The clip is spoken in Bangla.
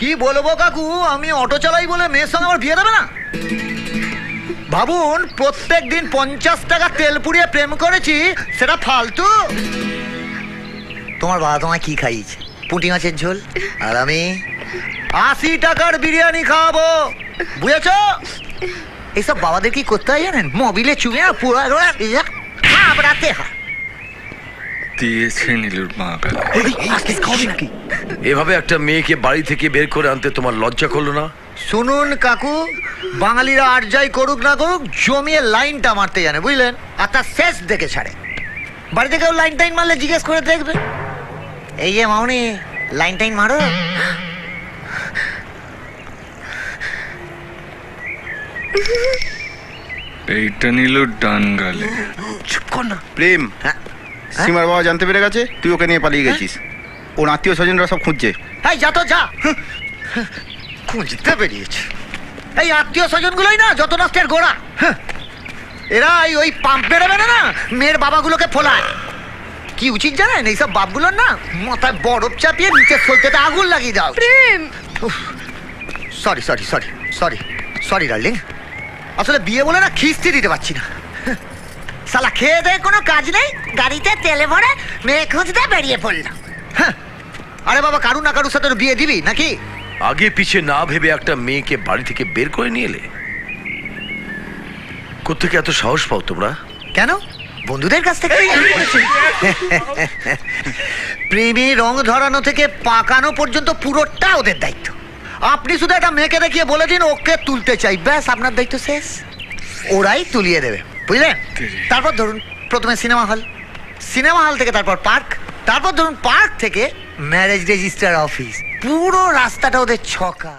কি বলবো কাকু, আমি অটো চালাই বলে মেয়ের সঙ্গে আমার বিয়ে দেবে না? ভাবুন, প্রত্যেক দিন 50 টাকা তেল পুড়িয়ে প্রেম করেছি, সেটা ফালতু? তোমার বাবা তোমায় কি খাইয়েছে? পুঁটি মাছের ঝোল, আর আমি 80 টাকার বিরিয়ানি খাওয়াবো, বুঝেছ? এইসব বাবাদের কি করতে হয় জানেন? মোবিলে চুবে না পুরো খাবড়াতে হয়। দিয়েছে নীলুর মা গালে। নাকি? এভাবে একটা মেয়েকে বাড়ি থেকে বের করে আনতে তোমার লজ্জা করলো না? শুনুন কাকু, বাঙালিরা আর যাই করুক না করুক, জমিয়ে লাইনটা মারতে জানে, বুঝলেন? আর তার শেষ দেখে ছাড়ে। বাড়িতে কেউ লাইন টাইন মারলে জিজ্ঞেস করে দেখবে, এই যে মামনি লাইন টাইন মারো। এইটা নীলুর ডান গালে। চুপ কর না। প্রেম, হ্যাঁ, সীমার বাবা জানতে পেরে গেছে তুই ওকে নিয়ে পালিয়ে গেছিস। ওর আত্মীয় স্বজনরা সব খুঁজছে। এই যা তো যা, খুঁজতে বেরিয়েছে। এই আত্মীয় স্বজন গুলোই না যত নষ্টের গোড়া। এরা ওই পাম্প বেরোবে না, মেয়ের বাবাগুলোকে ফোলায়। কি উচিত জানেন? এইসব বাপগুলোর না মাথায় বরফ চাপিয়ে নিচে সলতেতে আগুন লাগিয়ে দাও। প্রেম, sorry sorry sorry sorry sorry darling, আসলে বিয়ে বলে না খিস্তি দিতে পারছি না। শালা খেয়ে দেয়ে কোনো কাজ নেই, গাড়িতে তেলে ভরে মেয়ে খুঁজতে বেরিয়ে পড়লাম। আরে বাবা, কারুর না কারুর সাথে বিয়ে দিবি নাকি? আগে পিছে না ভেবে একটা মেয়েকে বাড়ি থেকে বের করে নিয়ে এলে। কোত্থেকে এত সাহস পাও তোমরা? কেন? বন্ধুদের কাছ থেকে। প্রেমী রং ধরানো থেকে পাকানো পর্যন্ত পুরোটা ওদের দায়িত্ব। আপনি শুধু একটা মেয়েকে দেখিয়ে বলে দিন ওকে তুলতে চাই, ব্যাস আপনার দায়িত্ব শেষ। ওরাই তুলিয়ে দেবে, বুঝলেন? তারপর ধরুন প্রথমে সিনেমা হল, সিনেমা হল থেকে তারপর পার্ক, তারপর ধরুন পার্ক থেকে ম্যারেজ রেজিস্টার অফিস, পুরো রাস্তাটা ওদের ছকা।